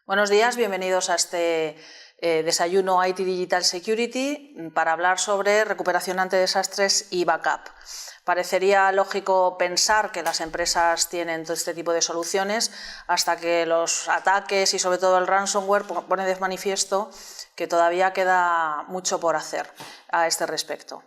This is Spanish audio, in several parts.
Buenos días, bienvenidos a este desayuno IT Digital Security para hablar sobre recuperación ante desastres y backup. Parecería lógico pensar que las empresas tienen todo este tipo de soluciones hasta que los ataques y sobre todo el ransomware pone de manifiesto que todavía queda mucho por hacer a este respecto.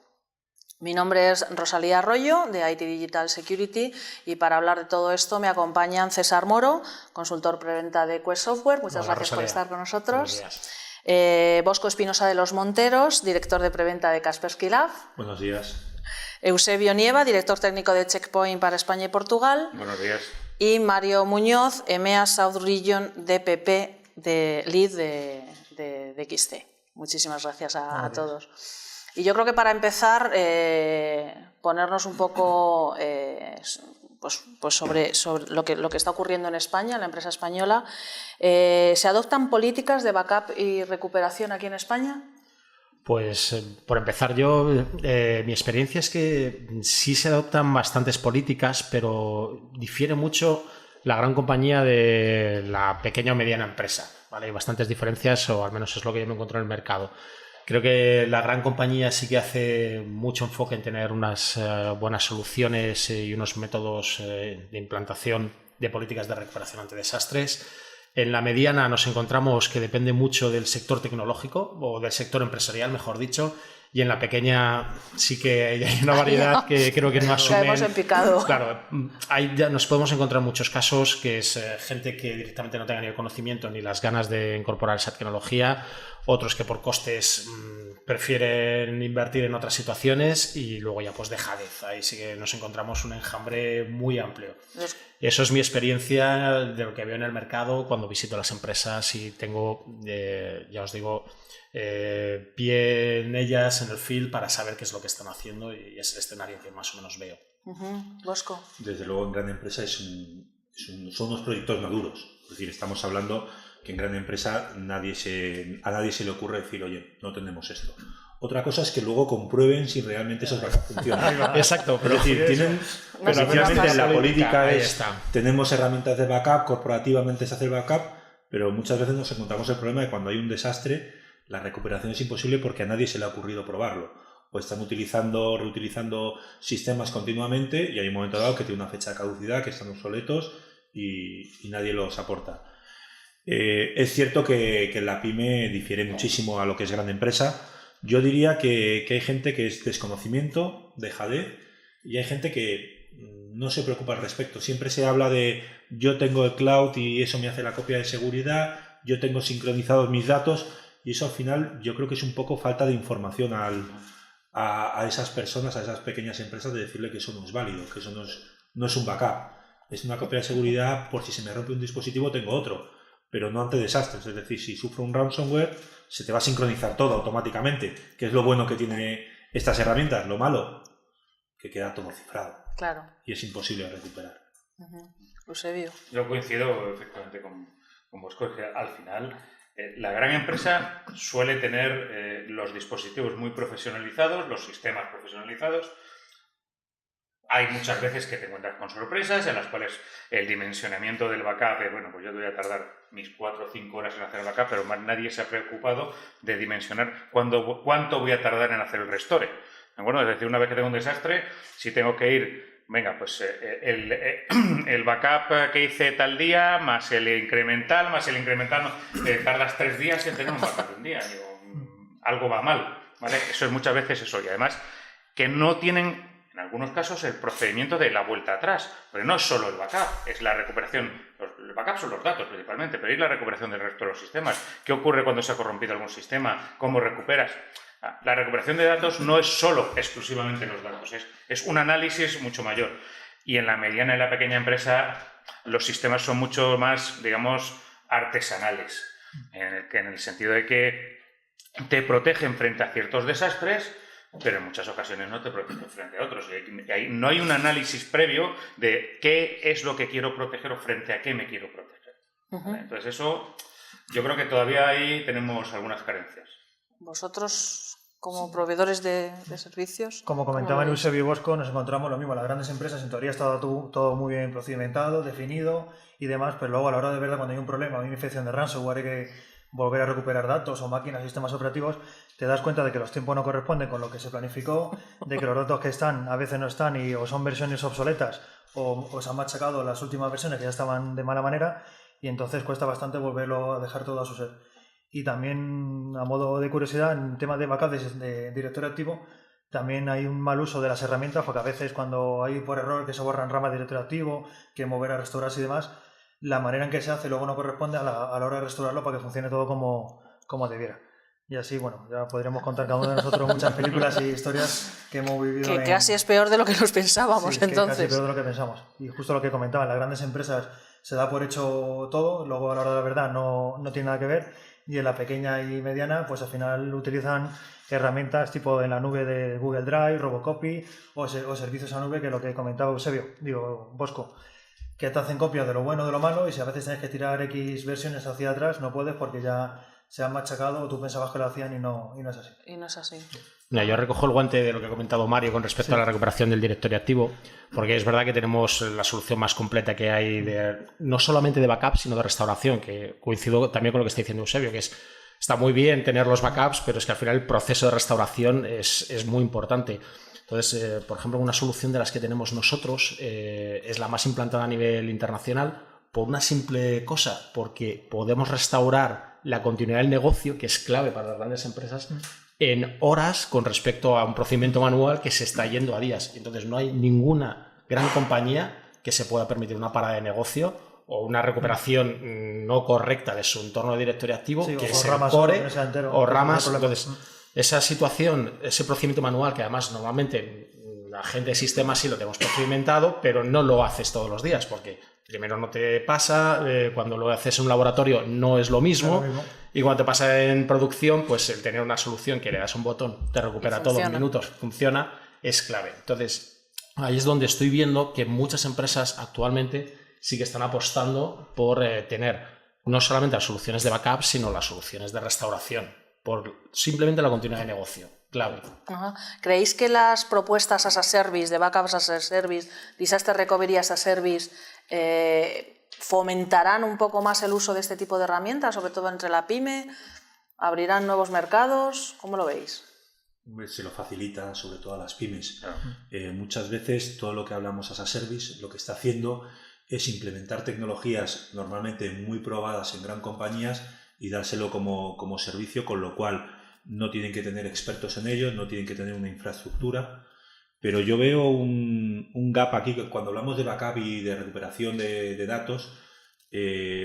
Mi nombre es Rosalía Arroyo, de IT Digital Security, y para hablar de todo esto me acompañan César Moro, consultor preventa de Quest Software. Muchas gracias por estar con nosotros. Bosco Espinosa de los Monteros, director de preventa de Kaspersky Lab. Buenos días. Eusebio Nieva, director técnico de Checkpoint para España y Portugal. Buenos días. Y Mario Muñoz, EMEA South Region DPP, de Lead de XT. Muchísimas gracias a todos. Y yo creo que para empezar, ponernos un poco pues sobre lo que está ocurriendo en España, en la empresa española. ¿Se adoptan políticas de backup y recuperación aquí en España? Pues por empezar mi experiencia es que sí se adoptan bastantes políticas, pero difiere mucho la gran compañía de la pequeña o mediana empresa, ¿vale? Hay bastantes diferencias, o al menos es lo que yo me encuentro en el mercado. Creo que la gran compañía sí que hace mucho enfoque en tener unas buenas soluciones y unos métodos de implantación de políticas de recuperación ante desastres. En la mediana nos encontramos que depende mucho del sector tecnológico o del sector empresarial, mejor dicho, y en la pequeña sí que hay una variedad que creo que no asumen. Caemos en picado. Claro, ahí ya nos podemos encontrar muchos casos que es gente que directamente no tenga ni el conocimiento ni las ganas de incorporar esa tecnología, otros que por costes prefieren invertir en otras situaciones, y luego ya pues dejadez. Ahí sí que nos encontramos un enjambre muy amplio. Eso es mi experiencia de lo que veo en el mercado cuando visito las empresas y tengo, ya os digo, pie en ellas, en el field, para saber qué es lo que están haciendo, y es el escenario que más o menos veo. Bosco. Desde luego, en gran empresa son unos proyectos maduros. Es decir, estamos hablando que en gran empresa a nadie se le ocurre decir, oye, no tenemos esto. Otra cosa es que luego comprueben si realmente esos backup funcionan. Exacto. Pero es decir, oficialmente en la política tenemos herramientas de backup, corporativamente se hace el backup, pero muchas veces nos encontramos el problema de cuando hay un desastre, la recuperación es imposible porque a nadie se le ha ocurrido probarlo. O están reutilizando sistemas continuamente, y hay un momento dado que tiene una fecha de caducidad, que están obsoletos y nadie los aporta. Es cierto que la pyme difiere muchísimo a lo que es gran empresa. Yo diría que hay gente que es desconocimiento, dejadez, y hay gente que no se preocupa al respecto. Siempre se habla de yo tengo el cloud y eso me hace la copia de seguridad, yo tengo sincronizados mis datos, y eso al final yo creo que es un poco falta de información a esas personas, a esas pequeñas empresas, de decirle que eso no es válido, que eso no es un backup. Es una copia de seguridad por si se me rompe un dispositivo tengo otro, pero no ante desastres. Es decir, si sufro un ransomware se te va a sincronizar todo automáticamente, que es lo bueno que tiene estas herramientas. Lo malo, que queda todo cifrado. Claro. Y es imposible de recuperar. Eusebio. Yo coincido efectivamente con Bosco, que al final la gran empresa suele tener los dispositivos muy profesionalizados, los sistemas profesionalizados. Hay muchas veces que te encuentras con sorpresas en las cuales el dimensionamiento del backup, pues yo voy a tardar mis 4 o 5 horas en hacer el backup, pero nadie se ha preocupado de dimensionar cuánto voy a tardar en hacer el restore. ¿De acuerdo? Es decir, una vez que tengo un desastre, si tengo que ir, el backup que hice tal día, más el incremental, tardas 3 días en tener un backup de un día. Digo, algo va mal, ¿vale? Eso es muchas veces eso. Y además, que no tienen, en algunos casos, el procedimiento de la vuelta atrás. Porque no es solo el backup, es la recuperación. El backup son los datos principalmente, pero es la recuperación del resto de los sistemas. ¿Qué ocurre cuando se ha corrompido algún sistema? ¿Cómo recuperas? La recuperación de datos no es solo exclusivamente los datos, es un análisis mucho mayor. Y en la mediana y la pequeña empresa los sistemas son mucho más, digamos, artesanales, en el sentido de que te protegen frente a ciertos desastres, pero en muchas ocasiones no te protegen frente a otros. Y ahí no hay un análisis previo de qué es lo que quiero proteger o frente a qué me quiero proteger. Entonces eso, yo creo que todavía ahí tenemos algunas carencias. ¿Vosotros como proveedores de servicios. Como comentaban Eusebio y Bosco, nos encontramos lo mismo. Las grandes empresas en teoría está todo muy bien procedimentado, definido y demás, pero luego a la hora de verdad, cuando hay un problema, hay una infección de ransomware, hay que volver a recuperar datos o máquinas, sistemas operativos, te das cuenta de que los tiempos no corresponden con lo que se planificó, de que los datos que están a veces no están y o son versiones obsoletas o se han machacado las últimas versiones que ya estaban de mala manera y entonces cuesta bastante volverlo a dejar todo a su ser. Y también, a modo de curiosidad, en tema de backup de directorio activo, también hay un mal uso de las herramientas, porque a veces cuando hay por error que se borran ramas de directorio activo, que mover a restaurarse y demás, la manera en que se hace luego no corresponde a la hora de restaurarlo para que funcione todo como debiera. Y así, bueno, ya podríamos contar cada uno de nosotros muchas películas y historias que hemos vivido. Que casi es peor de lo que nos pensábamos, sí, entonces. Casi peor de lo que pensamos. Y justo lo que comentaban, las grandes empresas se da por hecho todo, luego a la hora de la verdad no tiene nada que ver. Y en la pequeña y mediana, pues al final utilizan herramientas tipo en la nube de Google Drive, Robocopy o servicios a nube, que es lo que comentaba Bosco, que te hacen copias de lo bueno de lo malo y si a veces tienes que tirar X versiones hacia atrás, no puedes porque ya se han machacado o tú pensabas que lo hacían y no es así. Y no es así. Mira, yo recojo el guante de lo que ha comentado Mario con respecto a la recuperación del directorio activo, porque es verdad que tenemos la solución más completa que hay, no solamente de backup, sino de restauración, que coincido también con lo que está diciendo Eusebio, que está muy bien tener los backups, pero es que al final el proceso de restauración es muy importante. Entonces, por ejemplo, una solución de las que tenemos nosotros es la más implantada a nivel internacional por una simple cosa, porque podemos restaurar la continuidad del negocio, que es clave para las grandes empresas, en horas con respecto a un procedimiento manual que se está yendo a días. Entonces no hay ninguna gran compañía que se pueda permitir una parada de negocio o una recuperación no correcta de su entorno de directorio activo, que se core o ramas. Entonces, esa situación, ese procedimiento manual, que además normalmente la gente de sistemas sí lo tenemos procedimentado, pero no lo haces todos los días, porque primero no te pasa, cuando lo haces en un laboratorio no es lo mismo. Y cuando te pasa en producción, pues el tener una solución que le das un botón, te recupera todo en minutos, funciona, es clave. Entonces, ahí es donde estoy viendo que muchas empresas actualmente sí que están apostando por tener no solamente las soluciones de backup, sino las soluciones de restauración, por simplemente la continuidad de negocio. Clave. ¿Creéis que las propuestas as a service, de backups as a service, disaster recovery as a service, fomentarán un poco más el uso de este tipo de herramientas, sobre todo entre la pyme? ¿Abrirán nuevos mercados? ¿Cómo lo veis? Se lo facilita sobre todo a las pymes. Muchas veces todo lo que hablamos as a service lo que está haciendo es implementar tecnologías normalmente muy probadas en gran compañías y dárselo como servicio, con lo cual no tienen que tener expertos en ello, no tienen que tener una infraestructura. Pero yo veo un gap aquí, que cuando hablamos de backup y de recuperación de datos,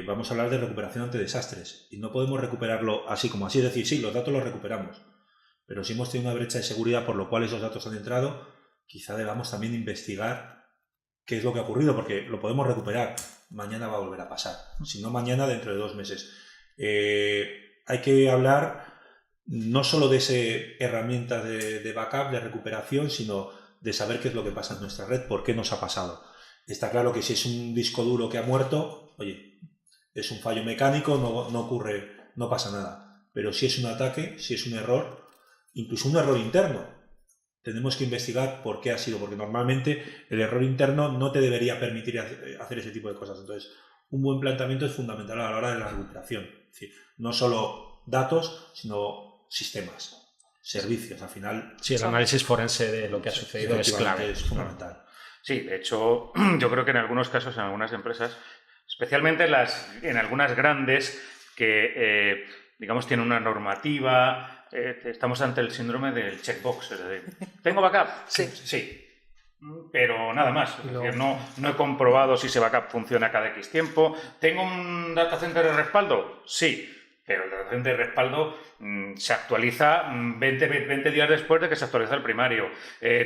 vamos a hablar de recuperación ante desastres. Y no podemos recuperarlo así como así. Es decir, sí, los datos los recuperamos. Pero si hemos tenido una brecha de seguridad por lo cual esos datos han entrado, quizá debamos también investigar qué es lo que ha ocurrido, porque lo podemos recuperar. Mañana va a volver a pasar. Si no mañana, dentro de 2 meses. Hay que hablar no solo de ese herramienta de backup, de recuperación, sino de saber qué es lo que pasa en nuestra red, por qué nos ha pasado. Está claro que si es un disco duro que ha muerto, oye, es un fallo mecánico, no ocurre, no pasa nada. Pero si es un ataque, si es un error, incluso un error interno, tenemos que investigar por qué ha sido, porque normalmente el error interno no te debería permitir hacer ese tipo de cosas. Entonces, un buen planteamiento es fundamental a la hora de la recuperación. Es decir, no solo datos, sino sistemas, servicios, al final. Sí, el análisis forense de lo que ha sucedido es clave. Es fundamental. Sí, de hecho, yo creo que en algunos casos, en algunas empresas, especialmente en algunas grandes que, digamos, tienen una normativa, estamos ante el síndrome del checkbox. Es decir, ¿tengo backup? Sí. Pero nada más. Es decir, no he comprobado si ese backup funciona cada X tiempo. ¿Tengo un data center de respaldo? Sí. Pero el data center de respaldo se actualiza 20 días después de que se actualiza el primario.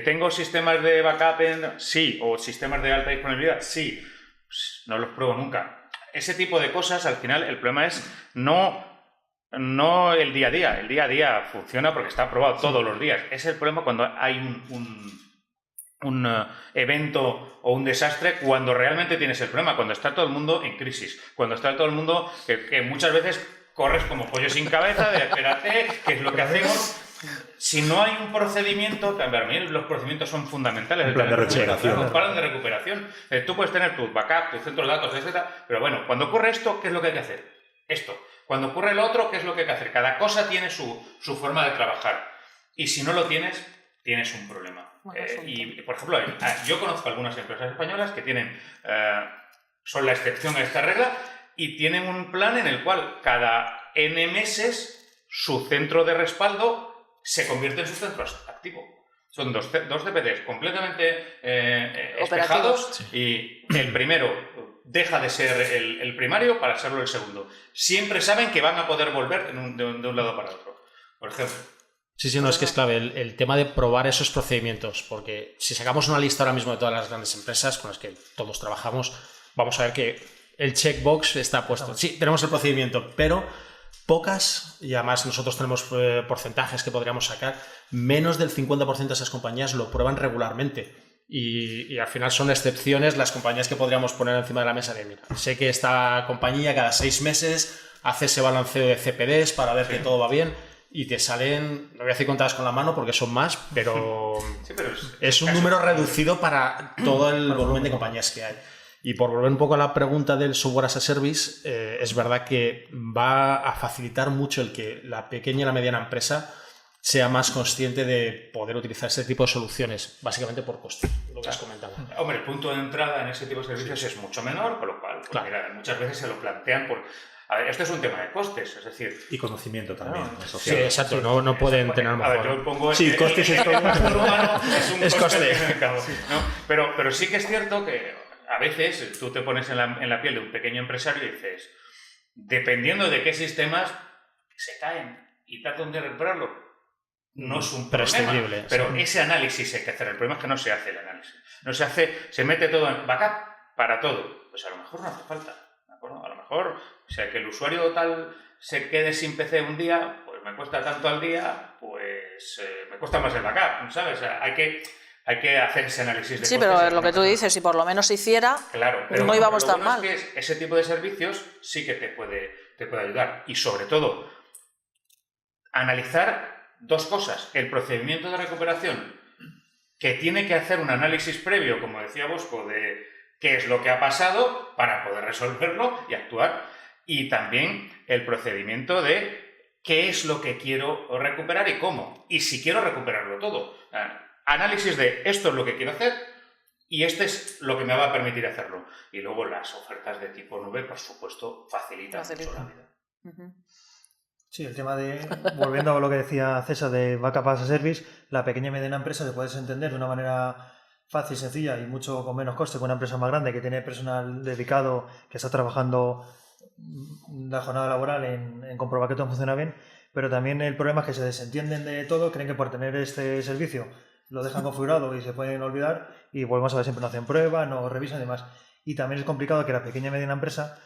¿Tengo sistemas de backup? Sí. ¿O sistemas de alta disponibilidad? Sí. Pues no los pruebo nunca. Ese tipo de cosas, al final, el problema es no el día a día. El día a día funciona porque está aprobado todos los días. Ese es el problema cuando hay un evento o un desastre, cuando realmente tienes el problema, cuando está todo el mundo en crisis, cuando está todo el mundo que muchas veces corres como pollo sin cabeza, de espérate, ¿qué es lo que hacemos? Si no hay un procedimiento, para mí los procedimientos son fundamentales. Un plan de recuperación. Un plan de recuperación. Tú puedes tener tu backup, tu centro de datos, etc. Pero bueno, cuando ocurre esto, ¿qué es lo que hay que hacer? Esto. Cuando ocurre lo otro, ¿qué es lo que hay que hacer? Cada cosa tiene su forma de trabajar. Y si no lo tienes, tienes un problema. Y, por ejemplo, yo conozco algunas empresas españolas que tienen, son la excepción a esta regla, y tienen un plan en el cual cada N meses su centro de respaldo se convierte en su centro activo. Son dos DPDs completamente espejados, y el primero deja de ser el primario para serlo el segundo. Siempre saben que van a poder volver de un lado para otro, por ejemplo. Sí, no, es que es clave el tema de probar esos procedimientos, porque si sacamos una lista ahora mismo de todas las grandes empresas con las que todos trabajamos, vamos a ver que el checkbox está puesto. Sí, tenemos el procedimiento, pero pocas, y además nosotros tenemos porcentajes que podríamos sacar, menos del 50% de esas compañías lo prueban regularmente. Y al final son excepciones las compañías que podríamos poner encima de la mesa de, mira, sé que esta compañía cada 6 meses hace ese balanceo de CPDs para ver que todo va bien, y te salen, no voy a decir contadas con la mano porque son más, pero, es un número reducido para todo el volumen de compañías que hay. Y por volver un poco a la pregunta del software as a service, es verdad que va a facilitar mucho el que la pequeña y la mediana empresa sea más consciente de poder utilizar ese tipo de soluciones, básicamente por coste, lo que has comentado. Hombre, el punto de entrada en ese tipo de servicios es mucho menor, con lo cual, claro, mira, muchas veces se lo plantean por... A ver, esto es un tema de costes, es decir... Y conocimiento también. Sí, exacto, no pueden tener mejor... A ver, yo pongo... Sí, costes es todo. Humano es un coste. ¿No? Pero sí que es cierto que a veces tú te pones en la piel de un pequeño empresario y dices, dependiendo de qué sistemas se caen y tratan de recuperarlo, no es un problema. Pero ese análisis hay que hacer. El problema es que no se hace el análisis. No se hace, se mete todo en backup para todo. Pues a lo mejor no hace falta. ¿De acuerdo? A lo mejor, o sea, que el usuario tal se quede sin PC un día, pues me cuesta tanto al día, pues me cuesta más el backup, ¿sabes? O sea, hay que hacer ese análisis de sí, pero es lo que tú dices, si por lo menos hiciera, claro, pero no íbamos tan mal. Es que ese tipo de servicios sí que te puede ayudar. Y sobre todo, analizar dos cosas. El procedimiento de recuperación, que tiene que hacer un análisis previo, como decía Bosco, de qué es lo que ha pasado para poder resolverlo y actuar. Y también el procedimiento de qué es lo que quiero recuperar y cómo. Y si quiero recuperarlo todo. Análisis de esto es lo que quiero hacer y este es lo que me va a permitir hacerlo. Y luego las ofertas de tipo nube, por supuesto, facilitan mucho la vida. Sí, el tema de, volviendo a lo que decía César de Backup as a Service, la pequeña y mediana empresa se puede entender de una manera fácil, sencilla y mucho con menos coste que una empresa más grande que tiene personal dedicado que está trabajando la jornada laboral en comprobar que todo funciona bien, pero también el problema es que se desentienden de todo, creen que por tener este servicio lo dejan configurado y se pueden olvidar y volvemos a ver, siempre no hacen pruebas, no revisan y demás. Y también es complicado que la pequeña y mediana empresa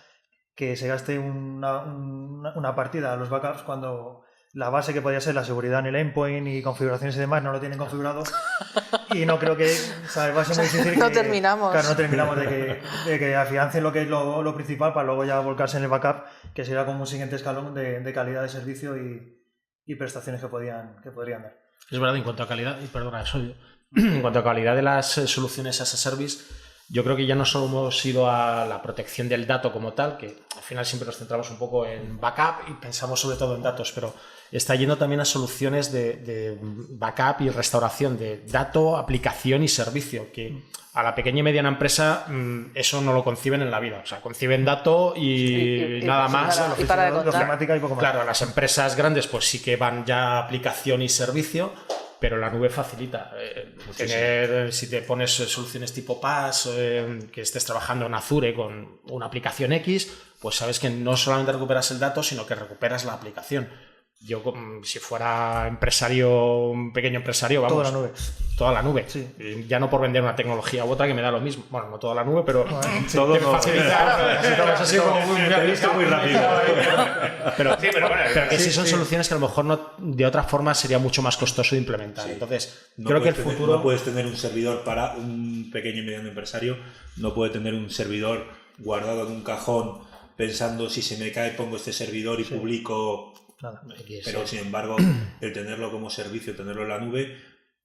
que se gaste una partida a los backups cuando la base que podría ser la seguridad en el endpoint y configuraciones y demás no lo tienen configurado y no creo que, ¿sabes? Va a ser muy difícil no terminamos. Claro, no terminamos de que afiancen lo que es lo principal para luego ya volcarse en el backup, que será como un siguiente escalón de calidad de servicio y prestaciones que podrían dar. Es verdad, en cuanto a calidad, y perdona, en cuanto a calidad de las soluciones as a service, yo creo que ya no solo hemos ido a la protección del dato como tal, que al final siempre nos centramos un poco en backup y pensamos sobre todo en datos, pero está yendo también a soluciones de backup y restauración de dato, aplicación y servicio, que a la pequeña y mediana empresa eso no lo conciben en la vida. O sea, conciben dato y nada más. Y para de contar. Y poco más. Claro, a las empresas grandes pues sí que van ya a aplicación y servicio, pero la nube facilita. Si te pones soluciones tipo PaaS, que estés trabajando en Azure con una aplicación X, pues sabes que no solamente recuperas el dato, sino que recuperas la aplicación. Yo, si fuera empresario, un pequeño empresario, vamos... Toda la nube. Toda la nube. Sí. Y ya no por vender una tecnología u otra que me da lo mismo. Bueno, no toda la nube, pero sí, todo que me facilita. Así como muy rápido. Pero que sí son soluciones que a lo mejor de otra forma sería mucho más costoso de implementar. Sí. Entonces, no creo que el futuro... No puedes tener un servidor para un pequeño y mediano empresario, no puede tener un servidor guardado en un cajón pensando si se me cae pongo este servidor y publico nada. Pero sin embargo, el tenerlo como servicio, tenerlo en la nube,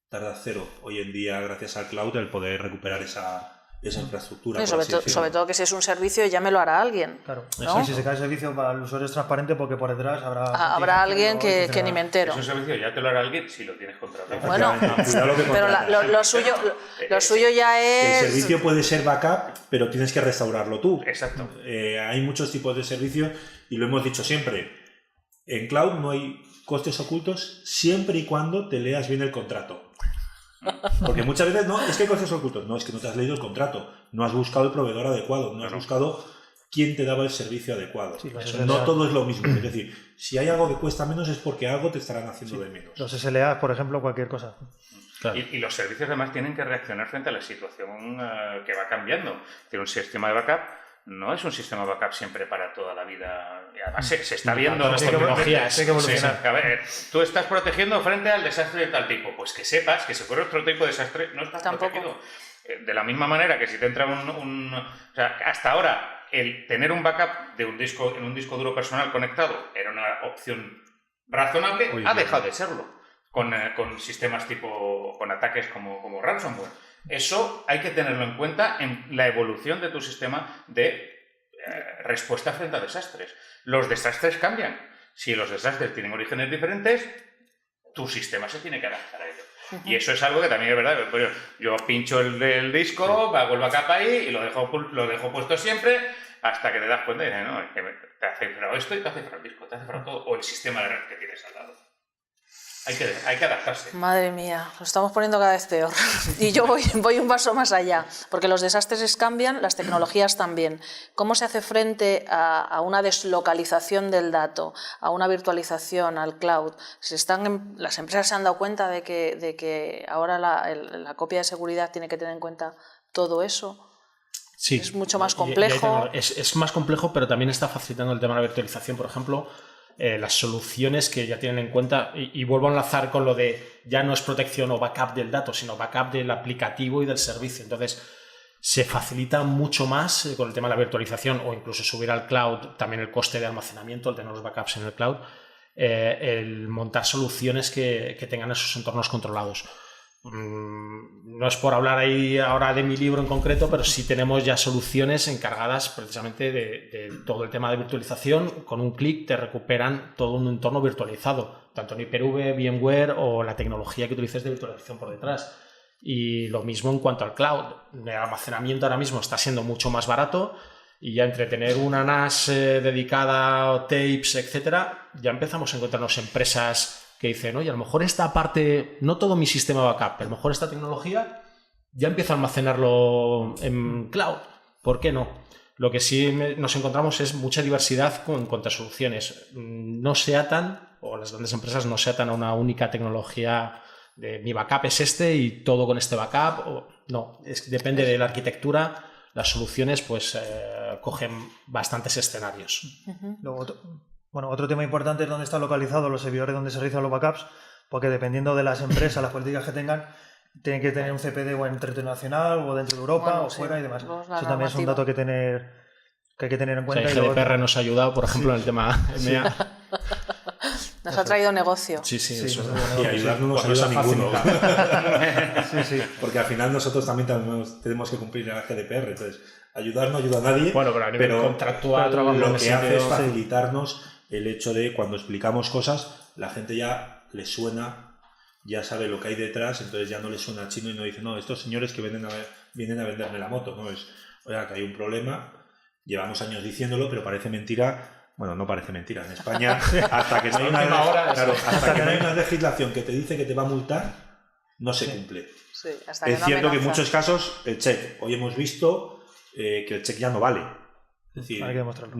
tarda cero. Hoy en día, gracias al cloud, el poder recuperar esa infraestructura. Sobre todo que si es un servicio ya me lo hará alguien. Claro, ¿no? Si se cae el servicio para el usuario es transparente porque por detrás habrá alguien que ni me entero. Es un servicio, ya te lo hará alguien si lo tienes contratado. Bueno, pero lo suyo ya es... El servicio puede ser backup, pero tienes que restaurarlo tú. Exacto. Hay muchos tipos de servicios y lo hemos dicho siempre. En cloud no hay costes ocultos siempre y cuando te leas bien el contrato. Porque muchas veces no, es que hay costes ocultos. No, es que no te has leído el contrato, no has buscado el proveedor adecuado, no has buscado quién te daba el servicio adecuado. Sí, no todo es lo mismo. Es decir, si hay algo que cuesta menos es porque algo te estarán haciendo de menos. Los SLAs, por ejemplo, cualquier cosa. Claro. Y los servicios además tienen que reaccionar frente a la situación que va cambiando. Tiene un sistema de backup. No es un sistema backup siempre para toda la vida. Y además se está viendo las tecnologías. A ver, tú estás protegiendo frente al desastre de tal tipo. Pues que sepas que si fuera otro tipo de desastre no estás protegido. De la misma manera que si te entra o sea, hasta ahora el tener un backup de un disco en un disco duro personal conectado era una opción razonable, ha dejado de serlo. Con sistemas con ataques como ransomware. Eso hay que tenerlo en cuenta en la evolución de tu sistema de respuesta frente a desastres. Los desastres cambian. Si los desastres tienen orígenes diferentes, tu sistema se tiene que adaptar a ello. Y eso es algo que también es verdad. Yo pincho el disco, hago el backup ahí y lo dejo puesto siempre hasta que te das cuenta y dices, no, es que te ha cifrado esto y te ha cifrado el disco, te ha cifrado todo, o el sistema de red que tienes al lado. Hay que adaptarse. Madre mía, lo estamos poniendo cada vez peor. Y yo voy un paso más allá, porque los desastres cambian, las tecnologías también. ¿Cómo se hace frente a una deslocalización del dato, a una virtualización, al cloud? Las empresas se han dado cuenta de que ahora la copia de seguridad tiene que tener en cuenta todo eso. Sí. Es mucho más complejo. Es más complejo, pero también está facilitando el tema de la virtualización, por ejemplo. Las soluciones que ya tienen en cuenta, y vuelvo a enlazar con lo de ya no es protección o backup del dato, sino backup del aplicativo y del servicio. Entonces, se facilita mucho más con el tema de la virtualización o incluso subir al cloud, también el coste de almacenamiento, el tener los backups en el cloud, el montar soluciones que tengan esos entornos controlados. No es por hablar ahí ahora de mi libro en concreto, pero sí tenemos ya soluciones encargadas precisamente de todo el tema de virtualización. Con un clic te recuperan todo un entorno virtualizado, tanto en Hyper-V, VMware o la tecnología que utilices de virtualización por detrás. Y lo mismo en cuanto al cloud. El almacenamiento ahora mismo está siendo mucho más barato y ya entre tener una NAS dedicada o tapes, etcétera, ya empezamos a encontrarnos empresas que dicen, oye, a lo mejor esta parte, no todo mi sistema backup, pero a lo mejor esta tecnología ya empiezo a almacenarlo en cloud. ¿Por qué no? Lo que sí nos encontramos es mucha diversidad en cuanto a soluciones. No se atan, o las grandes empresas no se atan a una única tecnología de mi backup es este y todo con este backup. No, depende de la arquitectura. Las soluciones pues cogen bastantes escenarios. Luego, otro tema importante es dónde están localizados los servidores donde se realizan los backups, porque dependiendo de las empresas, las políticas que tengan, tienen que tener un CPD o en territorio nacional o dentro de Europa o fuera y demás. Eso también es un dato que hay que tener en cuenta. O sea, el GDPR nos ha ayudado, por ejemplo, en el tema EMEA. Nos ha traído negocio. Sí, eso. Y ayudarnos nos ayuda a ninguno. Porque al final nosotros también tenemos que cumplir la GDPR. Entonces, ayudar no ayuda a nadie. Bueno, pero a nivel contractual lo que hace es facilitarnos el hecho de cuando explicamos cosas, la gente ya le suena, ya sabe lo que hay detrás, entonces ya no le suena chino y no dice, no, estos señores que vienen a venderme la moto. No es, oiga, que hay un problema, llevamos años diciéndolo, pero parece mentira. Bueno, no parece mentira. En España, hasta que no hay una legislación que te dice que te va a multar, no se cumple. Sí, es cierto que en muchos casos el check, hoy hemos visto que el check ya no vale. Es decir, hay que demostrarlo.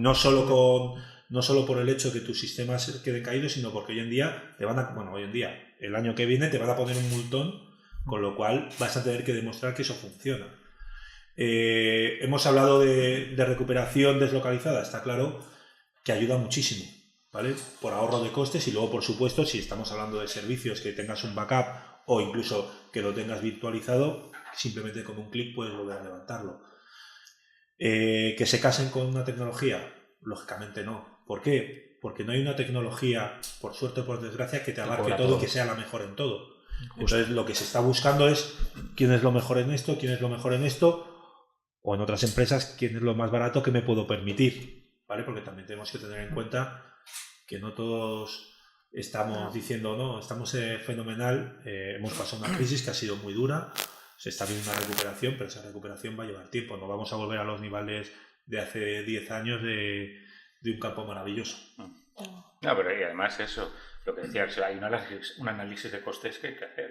No solo por el hecho de que tus sistemas queden caídos, sino porque hoy en día el año que viene te van a poner un multón, con lo cual vas a tener que demostrar que eso funciona. Hemos hablado de recuperación deslocalizada, está claro que ayuda muchísimo, ¿vale? Por ahorro de costes y luego, por supuesto, si estamos hablando de servicios que tengas un backup o incluso que lo tengas virtualizado, simplemente con un clic puedes volver a levantarlo. ¿Que se casen con una tecnología? Lógicamente no. ¿Por qué? porque no hay una tecnología, por suerte o por desgracia, que te abarque todo y que sea la mejor en todo. Entonces lo que se está buscando es quién es lo mejor en esto, quién es lo mejor en esto, o en otras empresas, quién es lo más barato que me puedo permitir, ¿vale? Porque también tenemos que tener en cuenta que no todos estamos diciendo, no, estamos fenomenal, hemos pasado una crisis que ha sido muy dura, se está viendo una recuperación, pero esa recuperación va a llevar tiempo, no vamos a volver a los niveles de hace 10 años de un campo maravilloso. No, pero y además eso, lo que decía, hay un análisis de costes que hay que hacer.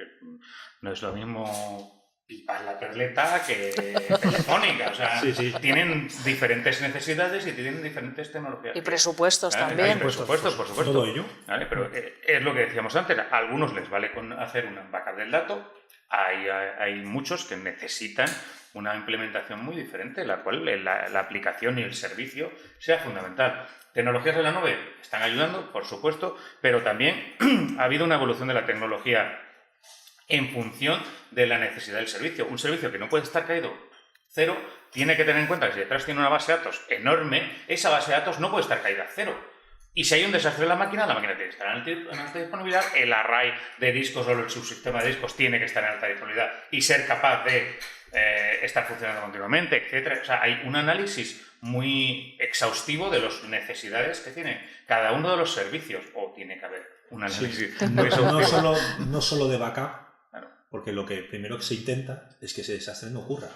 No es lo mismo pipar la perleta que Telefónica, o sea, tienen diferentes necesidades y tienen diferentes tecnologías. Y presupuestos también. Hay presupuestos, por supuesto. Todo ello. ¿Vale? Pero es lo que decíamos antes, a algunos les vale con hacer una backup del dato, hay muchos que necesitan una implementación muy diferente, la cual la aplicación y el servicio sea fundamental. Tecnologías de la nube están ayudando, por supuesto, pero también ha habido una evolución de la tecnología en función de la necesidad del servicio. Un servicio que no puede estar caído cero, tiene que tener en cuenta que si detrás tiene una base de datos enorme, esa base de datos no puede estar caída cero. Y si hay un desastre en la máquina tiene que estar en alta disponibilidad, el array de discos o el subsistema de discos tiene que estar en alta disponibilidad y ser capaz de estar funcionando continuamente, etcétera. O sea, hay un análisis muy exhaustivo de las necesidades que tiene cada uno de los servicios, o tiene que haber un análisis muy exhaustivo. No solo de backup, porque lo que primero que se intenta es que ese desastre no ocurra.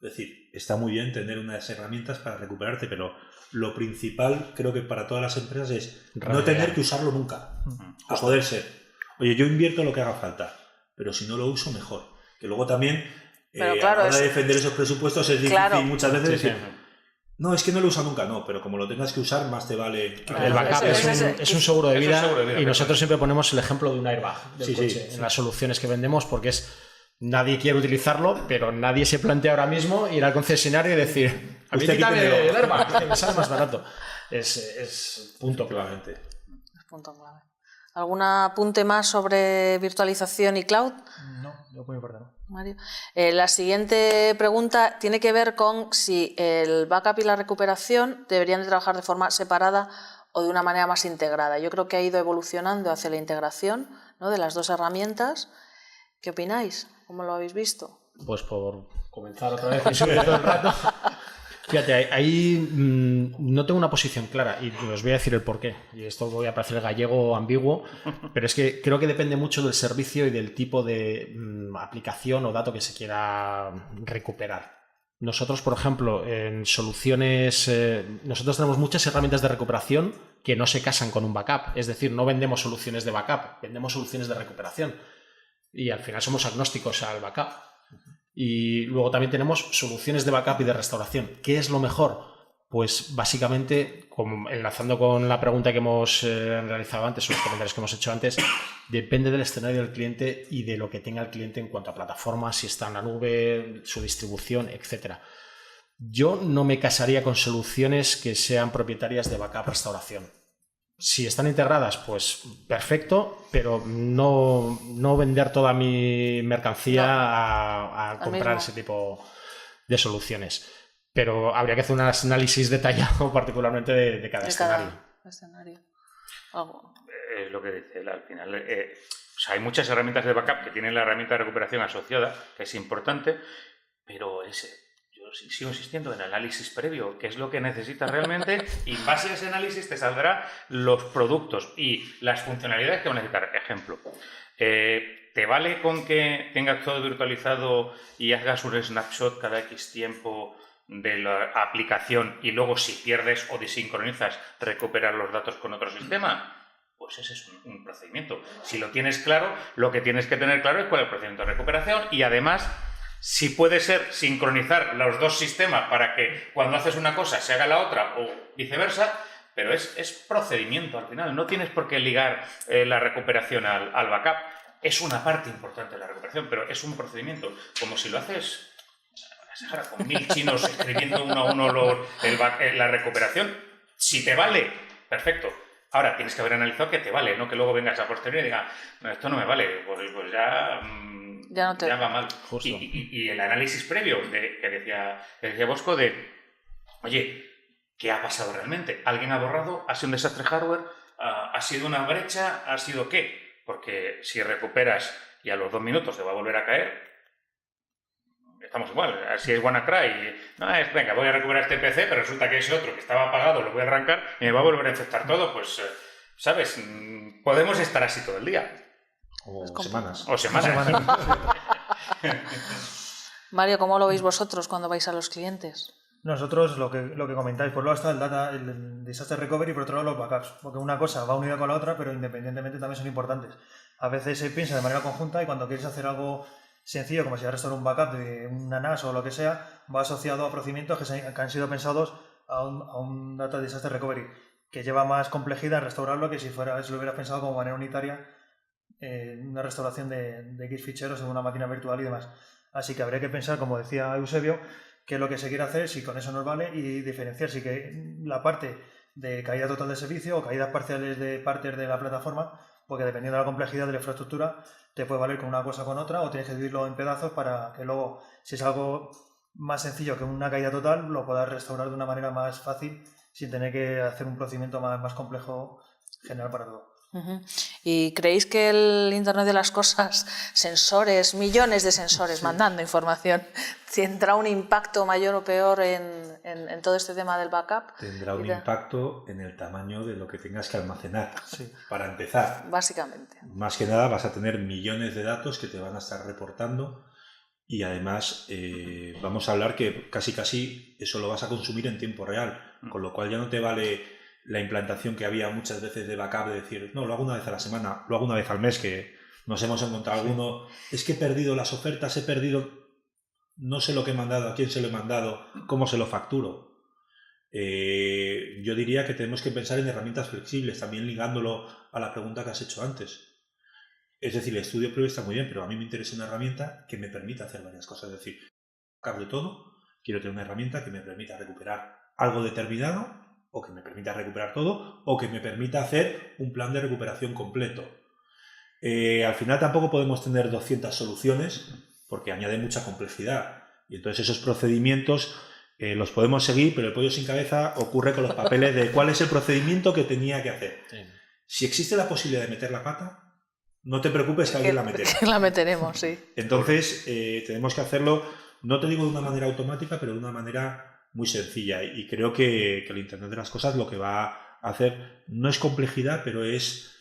Es decir, está muy bien tener unas herramientas para recuperarte, pero lo principal creo que para todas las empresas es no tener que usarlo nunca, a poder ser. Oye, yo invierto lo que haga falta, pero si no lo uso, mejor. Que luego también, pero claro, a la hora de defender esos presupuestos es difícil muchas veces decir, no, es que no lo usa nunca, no, pero como lo tengas que usar, más te vale. El backup es un seguro de vida, y nosotros siempre ponemos el ejemplo de un airbag del coche en las soluciones que vendemos, porque nadie quiere utilizarlo, pero nadie se plantea ahora mismo ir al concesionario y decir, a mí quítame el airbag, que me sale más barato. Es punto clave. Es punto clave. ¿Algún apunte más sobre virtualización y cloud? No, yo por mi parte no. Mario. La siguiente pregunta tiene que ver con si el backup y la recuperación deberían de trabajar de forma separada o de una manera más integrada. Yo creo que ha ido evolucionando hacia la integración, ¿no?, de las dos herramientas. ¿Qué opináis? ¿Cómo lo habéis visto? Pues por comenzar otra vez y subir todo el rato. Fíjate, ahí no tengo una posición clara y os voy a decir el porqué. Y esto voy a parecer gallego ambiguo, pero es que creo que depende mucho del servicio y del tipo de aplicación o dato que se quiera recuperar. Nosotros, por ejemplo, en soluciones, nosotros tenemos muchas herramientas de recuperación que no se casan con un backup. Es decir, no vendemos soluciones de backup, vendemos soluciones de recuperación. Y al final somos agnósticos al backup. Y luego también tenemos soluciones de backup y de restauración. ¿Qué es lo mejor? Pues básicamente, como enlazando con la pregunta que hemos realizado antes, o los comentarios que hemos hecho antes, depende del escenario del cliente y de lo que tenga el cliente en cuanto a plataformas, si está en la nube, su distribución, etc. Yo no me casaría con soluciones que sean propietarias de backup restauración. Si están integradas, pues perfecto, pero no vender toda mi mercancía a comprar ese tipo de soluciones. Pero habría que hacer un análisis detallado particularmente de cada escenario. Es lo que dice él al final. O sea, hay muchas herramientas de backup que tienen la herramienta de recuperación asociada, que es importante, pero yo sigo insistiendo en análisis previo, que es lo que necesitas realmente, y en base a ese análisis te saldrán los productos y las funcionalidades que van a necesitar. Ejemplo, ¿te vale con que tengas todo virtualizado y hagas un snapshot cada X tiempo de la aplicación y luego, si pierdes o desincronizas, recuperar los datos con otro sistema? Pues ese es un procedimiento. Si lo tienes claro, lo que tienes que tener claro es cuál es el procedimiento de recuperación, y además, si puede ser sincronizar los dos sistemas para que cuando haces una cosa se haga la otra o viceversa, pero es procedimiento al final. No tienes por qué ligar la recuperación al backup. Es una parte importante de la recuperación, pero es un procedimiento. Como si lo haces con 1000 chinos escribiendo uno a uno la recuperación. Si te vale, perfecto. Ahora tienes que haber analizado que te vale, no que luego vengas a posteriori y digas, no, esto no me vale, pues ya va mal. Y el análisis previo que decía Bosco de, oye, ¿qué ha pasado realmente? ¿Alguien ha borrado? ¿Ha sido un desastre hardware? ¿Ha sido una brecha? ¿Ha sido qué? Porque si recuperas y a los 2 minutos te va a volver a caer, estamos igual. Si es WannaCry, venga, voy a recuperar este PC, pero resulta que ese otro que estaba apagado lo voy a arrancar y me va a volver a infectar todo, pues, ¿sabes? Podemos estar así todo el día. O semanas. O semanas. Mario, ¿cómo lo veis vosotros cuando vais a los clientes? Nosotros, lo que comentáis, por un lado está el disaster recovery y por otro lado los backups, porque una cosa va unida con la otra, pero independientemente también son importantes. A veces se piensa de manera conjunta y cuando quieres hacer algo sencillo, como si restaurar un backup de una NAS o lo que sea, va asociado a procedimientos que han sido pensados a un data disaster recovery, que lleva más complejidad en restaurarlo que si lo hubieras pensado como manera unitaria, una restauración de X ficheros en una máquina virtual y demás. Así que habría que pensar, como decía Eusebio, qué es lo que se quiere hacer, si con eso nos vale, y diferenciar si que la parte de caída total de servicio o caídas parciales de partes de la plataforma, porque dependiendo de la complejidad de la infraestructura, te puede valer con una cosa o con otra, o tienes que dividirlo en pedazos para que luego, si es algo más sencillo que una caída total, lo puedas restaurar de una manera más fácil, sin tener que hacer un procedimiento más complejo general para todo. ¿Y creéis que el Internet de las cosas, sensores, millones de sensores mandando información, tendrá un impacto mayor o peor en todo este tema del backup? Tendrá un impacto en el tamaño de lo que tengas que almacenar, para empezar. Básicamente. Más que nada vas a tener millones de datos que te van a estar reportando y además vamos a hablar que casi eso lo vas a consumir en tiempo real, con lo cual ya no te vale la implantación que había muchas veces de backup, de decir, no, lo hago una vez a la semana, lo hago una vez al mes, que nos hemos encontrado alguno, es que he perdido las ofertas, no sé lo que he mandado, a quién se lo he mandado, cómo se lo facturo. Yo diría que tenemos que pensar en herramientas flexibles, también ligándolo a la pregunta que has hecho antes. Es decir, el estudio previo está muy bien, pero a mí me interesa una herramienta que me permita hacer varias cosas. Es decir, backup de todo, quiero tener una herramienta que me permita recuperar algo determinado, o que me permita recuperar todo, o que me permita hacer un plan de recuperación completo. Al final tampoco podemos tener 200 soluciones, porque añade mucha complejidad. Y entonces esos procedimientos los podemos seguir, pero el pollo sin cabeza ocurre con los papeles de cuál es el procedimiento que tenía que hacer. Sí. Si existe la posibilidad de meter la pata, no te preocupes que alguien la meterá. La meteremos, sí. Entonces tenemos que hacerlo, no te digo de una manera automática, pero de una manera muy sencilla, y creo que el Internet de las cosas lo que va a hacer no es complejidad, pero es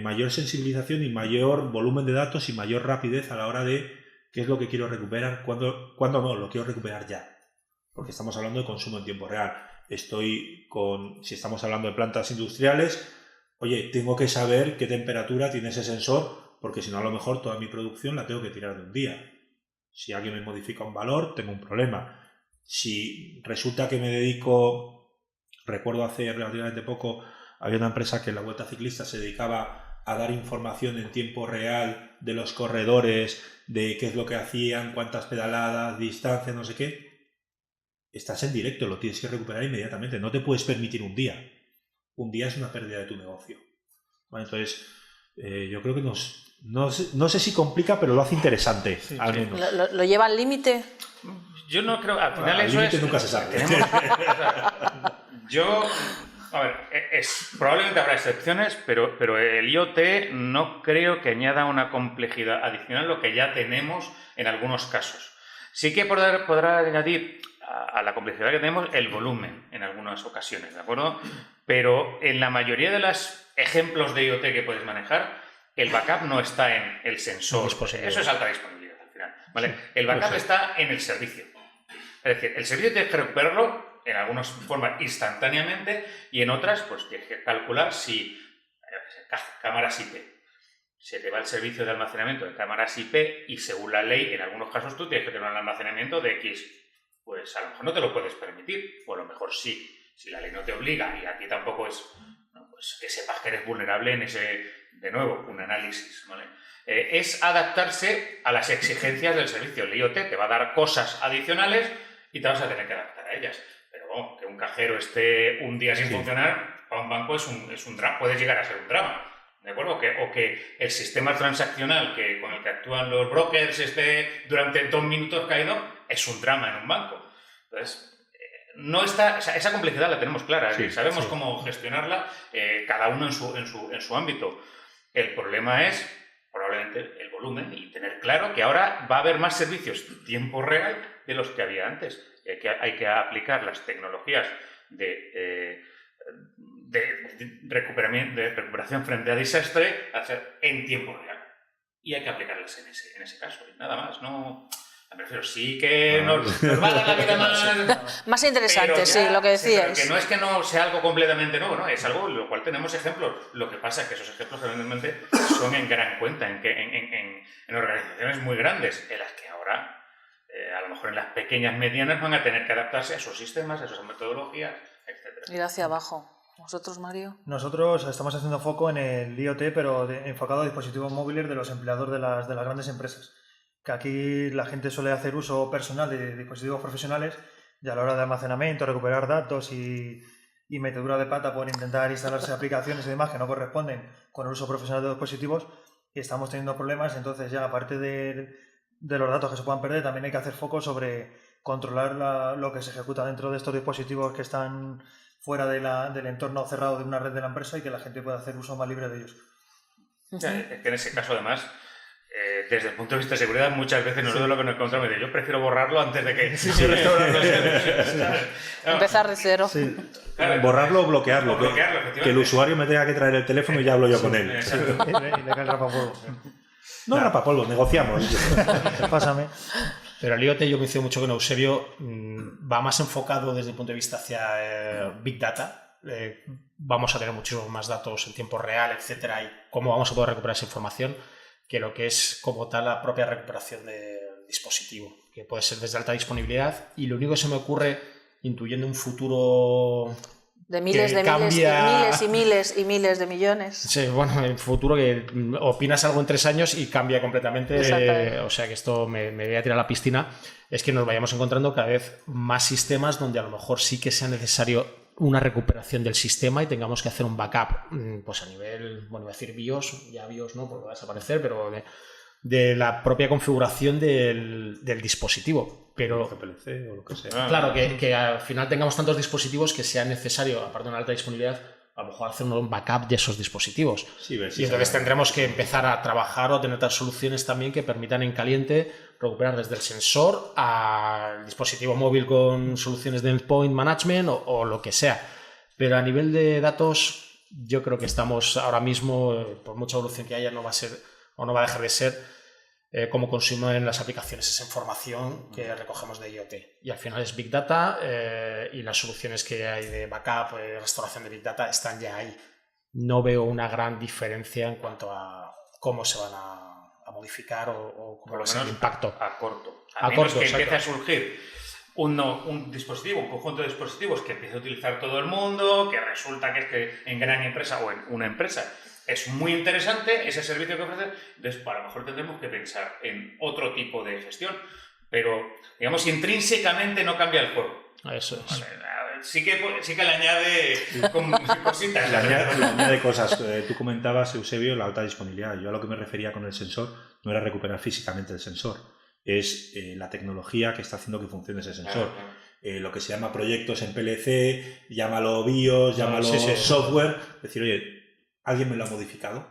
mayor sensibilización y mayor volumen de datos y mayor rapidez a la hora de qué es lo que quiero recuperar, cuándo no, lo quiero recuperar ya, porque estamos hablando de consumo en tiempo real. Si estamos hablando de plantas industriales, oye, tengo que saber qué temperatura tiene ese sensor, porque si no a lo mejor toda mi producción la tengo que tirar de un día. Si alguien me modifica un valor, tengo un problema. Si resulta que me dedico, recuerdo hace relativamente poco, había una empresa que en la Vuelta Ciclista se dedicaba a dar información en tiempo real de los corredores, de qué es lo que hacían, cuántas pedaladas, distancia, no sé qué. Estás en directo, lo tienes que recuperar inmediatamente, no te puedes permitir un día. Un día es una pérdida de tu negocio. Bueno, entonces, yo creo que no sé si complica, pero lo hace interesante, al menos. ¿Lo lleva al límite? Yo no creo, al final eso es... nunca se sabe. Probablemente habrá excepciones, pero el IoT no creo que añada una complejidad adicional a lo que ya tenemos en algunos casos. Sí que podrá añadir a la complejidad que tenemos el volumen en algunas ocasiones, ¿de acuerdo? Pero en la mayoría de los ejemplos de IoT que puedes manejar, el backup no está en el sensor. Eso es alta disponibilidad al final, ¿vale? El backup está en el servicio. Es decir, el servicio tienes que recuperarlo en algunas formas instantáneamente y en otras pues tienes que calcular si cámaras IP. Se te va el servicio de almacenamiento de cámaras IP y según la ley, en algunos casos tú tienes que tener un almacenamiento de X. Pues a lo mejor no te lo puedes permitir, o a lo mejor sí. Si la ley no te obliga y a ti tampoco es, pues que sepas que eres vulnerable en ese, de nuevo, un análisis, ¿vale? Es adaptarse a las exigencias del servicio. El IoT te va a dar cosas adicionales y te vas a tener que adaptar a ellas. Pero bueno, que un cajero esté un día sin funcionar, para un banco es un drama, puede llegar a ser un drama, ¿de acuerdo? O que el sistema transaccional con el que actúan los brokers esté durante 2 minutos caído, es un drama en un banco. Entonces, no está, esa complejidad la tenemos clara, sí, sabemos cómo gestionarla, cada uno en su ámbito. El problema es probablemente el volumen y tener claro que ahora va a haber más servicios en tiempo real de los que había antes. Que hay que aplicar las tecnologías de recuperación frente a desastre en tiempo real. Y hay que aplicarlas en ese caso. Y nada más, no... Me refiero, sí que nos va a dar la vida más interesante, sí, lo que decíais. Que no es que no sea algo completamente nuevo, ¿no? Es algo en lo cual tenemos ejemplos. Lo que pasa es que esos ejemplos realmente son en gran cuenta, en organizaciones muy grandes, en las que ahora, a lo mejor en las pequeñas, medianas, van a tener que adaptarse a esos sistemas, a esas metodologías, etc. Ir hacia abajo. ¿Vosotros, Mario? Nosotros estamos haciendo foco en el IoT, pero enfocado a dispositivos móviles de los empleados de las grandes empresas. Que aquí la gente suele hacer uso personal de dispositivos profesionales y a la hora de almacenamiento, recuperar datos y metedura de pata por intentar instalarse aplicaciones y demás que no corresponden con el uso profesional de dispositivos, y estamos teniendo problemas. Entonces ya aparte de los datos que se puedan perder, también hay que hacer foco sobre controlar lo que se ejecuta dentro de estos dispositivos que están fuera del entorno cerrado de una red de la empresa y que la gente pueda hacer uso más libre de ellos. Es que en ese caso además, desde el punto de vista de seguridad, muchas veces nosotros lo que nos encontramos es yo prefiero borrarlo antes de que empezar de cero. Sí. Claro, borrarlo o bloquearlo. Que el usuario me tenga que traer el teléfono y ya hablo yo con él. Y le cae el rapapolvo. No, rapapolvo, negociamos. Pásame. Pero el IoT, yo coincido mucho con Eusebio, va más enfocado desde el punto de vista hacia Big Data. Vamos a tener muchísimos más datos en tiempo real, etcétera, y cómo vamos a poder recuperar esa información, que lo que es como tal la propia recuperación del dispositivo, que puede ser desde alta disponibilidad. Y lo único que se me ocurre, intuyendo un futuro de miles de miles y miles y miles de millones. Sí, bueno, en futuro que opinas algo en 3 años y cambia completamente, o sea que esto me voy a tirar a la piscina, es que nos vayamos encontrando cada vez más sistemas donde a lo mejor sí que sea necesario una recuperación del sistema y tengamos que hacer un backup, pues a nivel, bueno, voy a decir BIOS, ya BIOS no, porque va a desaparecer, pero de la propia configuración del dispositivo. Pero GPLC o lo que sea. Claro, que al final tengamos tantos dispositivos que sea necesario, aparte de una alta disponibilidad, a lo mejor hacer un backup de esos dispositivos. Sí, y entonces tendremos que empezar a trabajar o tener otras soluciones también que permitan en caliente recuperar desde el sensor al dispositivo móvil con soluciones de endpoint management o lo que sea. Pero a nivel de datos, yo creo que estamos ahora mismo, por mucha evolución que haya, no va a ser o no va a dejar de ser cómo consumen las aplicaciones esa información que recogemos de IoT. Y al final es Big Data y las soluciones que hay de backup, restauración de Big Data están ya ahí. No veo una gran diferencia en cuanto a cómo se van a modificar o cómo va a ser el impacto. A corto. A menos que empiece a surgir un dispositivo, un conjunto de dispositivos que empiece a utilizar todo el mundo, que resulta que es que en gran empresa o en una empresa es muy interesante ese servicio que ofrece, entonces a lo mejor tendremos que pensar en otro tipo de gestión, pero digamos intrínsecamente no cambia el juego. Eso es. Vale, sí que le añade cositas. Le añade cosas. Tú comentabas, Eusebio, la alta disponibilidad. Yo a lo que me refería con el sensor no era recuperar físicamente el sensor, es la tecnología que está haciendo que funcione ese sensor. Lo que se llama proyectos en PLC, llámalo BIOS, llámalo software, es decir, oye, ¿alguien me lo ha modificado?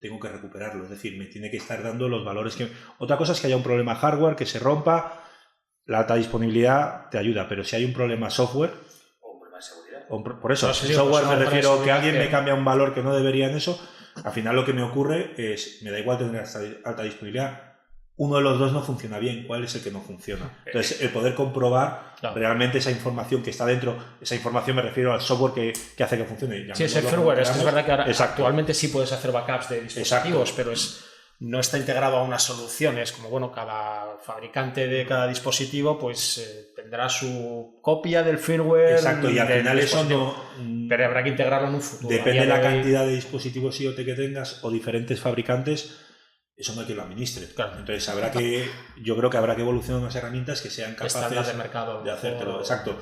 Tengo que recuperarlo, es decir, me tiene que estar dando los valores que... Otra cosa es que haya un problema hardware, que se rompa, la alta disponibilidad te ayuda, pero si hay un problema software... O un problema de seguridad. Por eso, software me refiero que alguien me cambia un valor que no debería en eso, al final lo que me ocurre es, me da igual tener alta disponibilidad, uno de los dos no funciona bien, ¿cuál es el que no funciona? Entonces, el poder comprobar realmente esa información que está dentro, esa información me refiero al software que hace que funcione. Sí, es el firmware, es que es verdad que ahora actualmente sí puedes hacer backups de dispositivos, pero no está integrado a unas soluciones, como bueno, cada fabricante de cada dispositivo pues tendrá su copia del firmware. Exacto, y al final eso no... Pero habrá que integrarlo en un futuro. Depende de la cantidad de dispositivos IoT que tengas o diferentes fabricantes, eso no hay que lo administre. Claro. Entonces yo creo que habrá que evolucionar unas herramientas que sean capaces de mercado de hacértelo. Exacto.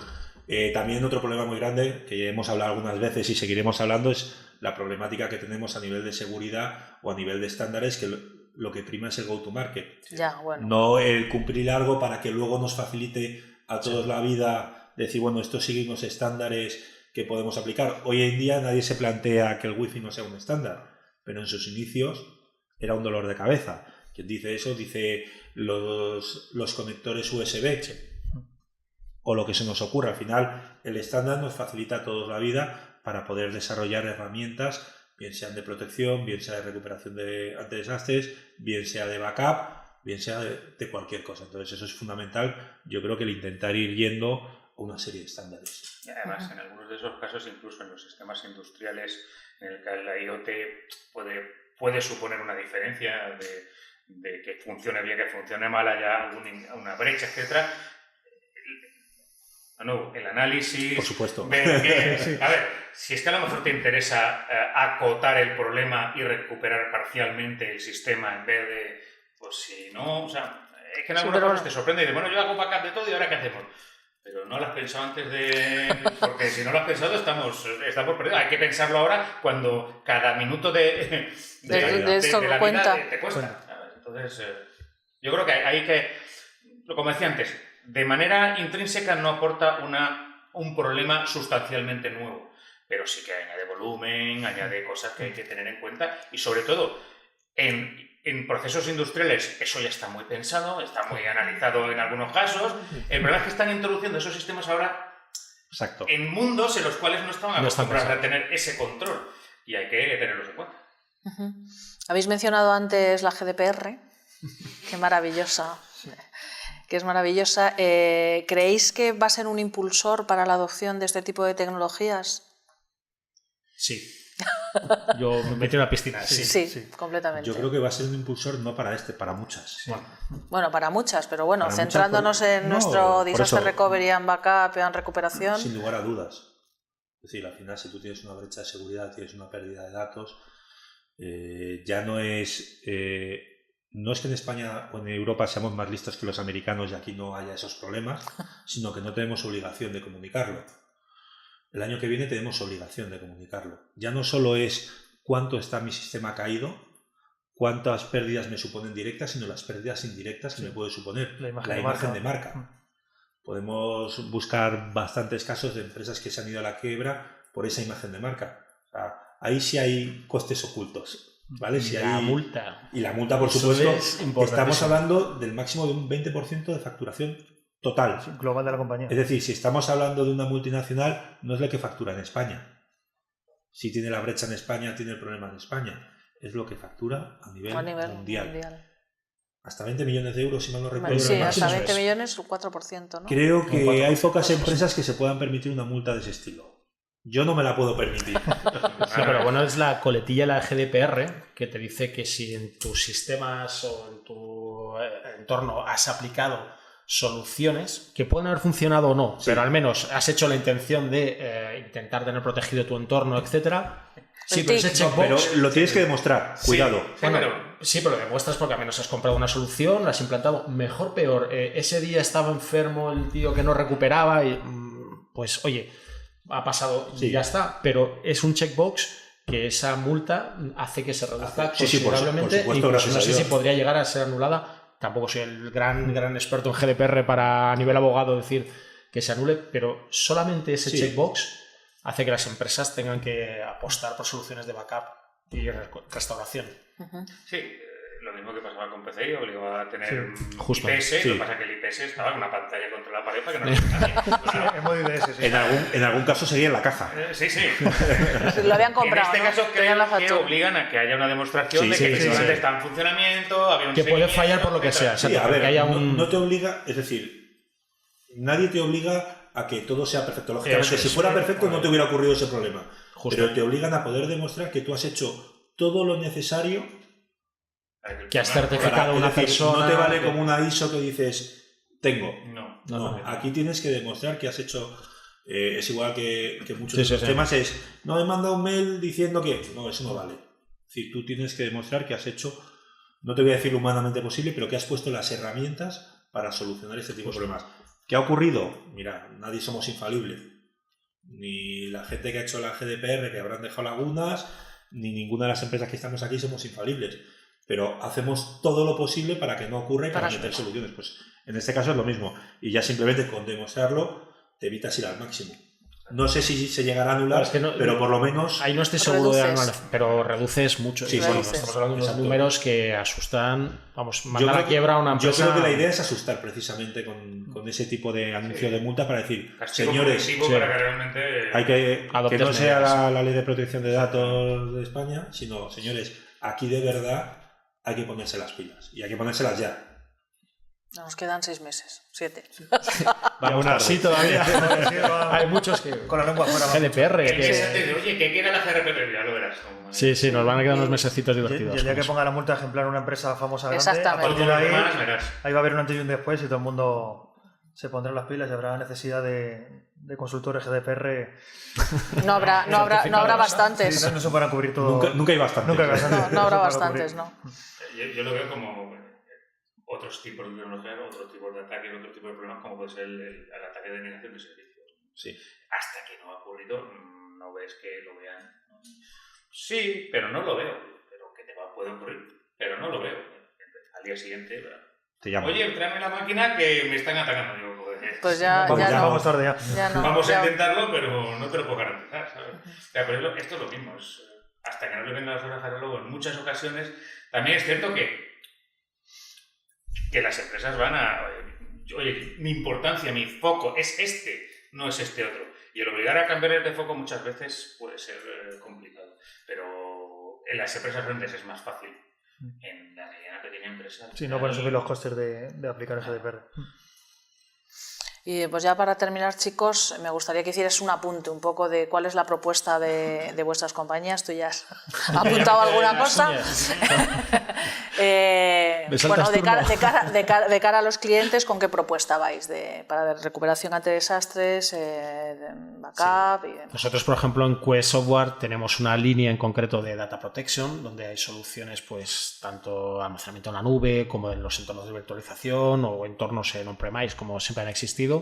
También otro problema muy grande, que ya hemos hablado algunas veces y seguiremos hablando, es la problemática que tenemos a nivel de seguridad o a nivel de estándares, que lo que prima es el go-to-market. Ya, bueno. No el cumplir algo para que luego nos facilite a todos la vida de decir, bueno, estos siguen unos estándares que podemos aplicar. Hoy en día nadie se plantea que el Wi-Fi no sea un estándar, pero en sus inicios era un dolor de cabeza. Quien dice eso dice los conectores USB. Sí. O lo que se nos ocurra. Al final, el estándar nos facilita a todos la vida para poder desarrollar herramientas, bien sean de protección, bien sea de recuperación ante desastres, bien sea de backup, bien sea de cualquier cosa. Entonces, eso es fundamental. Yo creo que el intentar ir yendo a una serie de estándares. Y además, en algunos de esos casos, incluso en los sistemas industriales, en el que la IoT puede suponer una diferencia de que funcione bien, que funcione mal, haya una brecha, etcétera. No, el análisis... Por supuesto. A ver, si es que a lo mejor te interesa acotar el problema y recuperar parcialmente el sistema en vez de... Pues si no, o sea, es que en algunos casos te sorprende y dices, bueno, yo hago backup de todo y ¿ahora qué hacemos? Pero no lo has pensado antes de... Porque si no lo has pensado estamos perdidos. Hay que pensarlo ahora cuando cada minuto de la vida te cuesta. Entonces, yo creo que hay que... Como decía antes, de manera intrínseca no aporta un problema sustancialmente nuevo, pero sí que añade volumen, añade cosas que hay que tener en cuenta y sobre todo en procesos industriales eso ya está muy pensado, está muy analizado en algunos casos. El problema es que están introduciendo esos sistemas ahora Exacto. en mundos en los cuales no estaban acostumbrados a tener ese control y hay que tenerlos en cuenta. Habéis mencionado antes la GDPR, qué maravillosa. Que es maravillosa. ¿Creéis que va a ser un impulsor para la adopción de este tipo de tecnologías? Sí. Yo me metí en la piscina. Sí, completamente. Yo creo que va a ser un impulsor no para para muchas. Sí. Bueno, para muchas, pero bueno, para centrándonos en nuestro disaster recovery and backup y en recuperación. Sin lugar a dudas. Es decir, al final, si tú tienes una brecha de seguridad, tienes una pérdida de datos, ya no es... No es que en España o en Europa seamos más listos que los americanos y aquí no haya esos problemas, sino que no tenemos obligación de comunicarlo. El año que viene tenemos obligación de comunicarlo. Ya no solo es cuánto está mi sistema caído, cuántas pérdidas me suponen directas, sino las pérdidas indirectas que me puede suponer la imagen de marca. Podemos buscar bastantes casos de empresas que se han ido a la quiebra por esa imagen de marca. O sea, ahí sí hay costes ocultos. ¿Vale? Y la multa. Y la multa, por supuesto, estamos hablando del máximo de un 20% de facturación total. Sí, global de la compañía. Es decir, si estamos hablando de una multinacional, no es lo que factura en España. Si tiene la brecha en España, tiene el problema en España. Es lo que factura a nivel mundial. Hasta 20 millones de euros, si mal no recuerdo. Sí, hasta 20 millones, un 4%, ¿no? Creo que hay pocas empresas que se puedan permitir una multa de ese estilo. Yo no me la puedo permitir. Sí, pero bueno, es la coletilla de la GDPR que te dice que si en tus sistemas o en tu entorno has aplicado soluciones que pueden haber funcionado o no, sí, pero al menos has hecho la intención de intentar tener protegido tu entorno, etcétera. Sí, pero ese checkbox... Pero lo tienes que demostrar, cuidado. Sí, bueno, sí, pero lo demuestras porque al menos has comprado una solución, la has implantado, mejor, peor. Ese día estaba enfermo el tío que no recuperaba y pues, oye... ha pasado y ya está, pero es un checkbox que esa multa hace que se reduzca considerablemente, por supuesto, incluso no sé si podría llegar a ser anulada. Tampoco soy el gran experto en GDPR para a nivel abogado decir que se anule, pero solamente ese checkbox hace que las empresas tengan que apostar por soluciones de backup y restauración. Sí, lo mismo que pasaba con PCI, obligaba a tener justo. IPS, lo que pasa es que el IPS estaba en una pantalla contra la pared para que no lo nadie. En algún caso sería en la caja. Sí. Lo habían comprado. En este caso creo que obligan a que haya una demostración de que efectivamente está en funcionamiento, había un que puede fallar por lo que sea. Sí, a ver, que haya no te obliga, es decir, nadie te obliga a que todo sea perfecto. Lógicamente, si fuera perfecto no te hubiera ocurrido ese problema. Justo. Pero te obligan a poder demostrar que tú has hecho todo lo necesario que has certificado una persona. No te vale como una ISO que dices, tengo. No. Aquí tienes que demostrar que has hecho... es igual que muchos de los temas es, no me manda un mail diciendo que... No, eso no vale. Es decir, tú tienes que demostrar que has hecho, no te voy a decir lo humanamente posible, pero que has puesto las herramientas para solucionar este tipo de problemas. ¿Qué ha ocurrido? Mira, nadie somos infalibles. Ni la gente que ha hecho la GDPR, que habrán dejado lagunas, ni ninguna de las empresas que estamos aquí somos infalibles. Pero hacemos todo lo posible para que no ocurra y para meter soluciones. Pues en este caso es lo mismo. Y ya simplemente con demostrarlo, te evitas ir al máximo. No sé si se llegará a anular, es que no, pero por lo menos... Ahí no estoy seguro de anular, pero reduces mucho. Sí, bueno, estamos hablando de unos números que asustan, vamos, mandar a quiebra a una empresa... Yo creo que la idea es asustar precisamente con ese tipo de anuncio de multa para decir, castigo señores, para que realmente... hay que no sea la ley de protección de datos de España, sino, señores, aquí de verdad hay que ponerse las pilas y hay que ponérselas ya. Nos quedan 6 meses, 7. Vamos así todavía. Hay muchos que... Con la lengua fuera. GDPR. Oye, que queda la GDPR, ya lo verás. Sí, nos van a quedar unos mesecitos divertidos. Y el día que ponga la multa ejemplar en una empresa famosa grande, a Exactamente. partir de ahí va a haber un antes y un después y todo el mundo se pondrá las pilas y habrá necesidad de consultores GDPR. No habrá bastantes. Sí, no se podrán cubrir todo. Nunca hay bastantes. No habrá bastantes, ¿no? Yo lo veo como otros tipos de tecnología, otros tipos de ataques, otros tipos de problemas, como puede ser el ataque de negación de servicios. Sí. Hasta que no ha ocurrido, no ves que lo vean. Sí, pero no lo veo. Pero que puede ocurrir, pero no lo veo. Al día siguiente, te llamo. Oye, tráeme la máquina que me están atacando. Digo, pues ya vamos tarde ya. Vamos a intentarlo, pero no te lo puedo garantizar, ¿sabes? O sea, pero esto es lo mismo. Hasta que no le vengan las orejas al lobo, en muchas ocasiones, también es cierto que las empresas van a... Oye, mi importancia, mi foco es este, no es este otro. Y el obligar a cambiar de foco muchas veces puede ser complicado. Pero en las empresas grandes es más fácil. En la mediana pequeña empresa... Sí, no pueden subir los costes de aplicar el GDPR. Y pues ya para terminar, chicos, me gustaría que hicieras un apunte un poco de cuál es la propuesta de vuestras compañías. Tú ya has apuntado alguna cosa. Bueno, de cara a los clientes, ¿con qué propuesta vais para recuperación ante desastres, backup? Sí. Nosotros, por ejemplo, en QE Software tenemos una línea en concreto de Data Protection, donde hay soluciones, pues, tanto almacenamiento en la nube como en los entornos de virtualización o entornos en on-premise, como siempre han existido.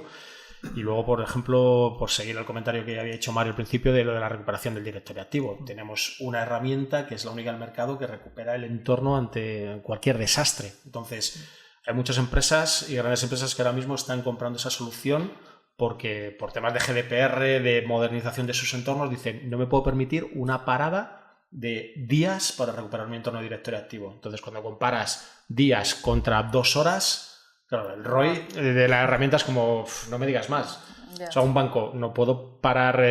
Y luego, por ejemplo, por seguir el comentario que había hecho Mario al principio de lo de la recuperación del directorio activo, tenemos una herramienta que es la única en el mercado que recupera el entorno ante cualquier desastre. Entonces, hay muchas empresas y grandes empresas que ahora mismo están comprando esa solución porque por temas de GDPR, de modernización de sus entornos, dicen, no me puedo permitir una parada de días para recuperar mi entorno de directorio activo. Entonces, cuando comparas días contra 2 horas... Claro, el ROI de la herramienta es como, no me digas más. Yeah. O sea, un banco, no puedo parar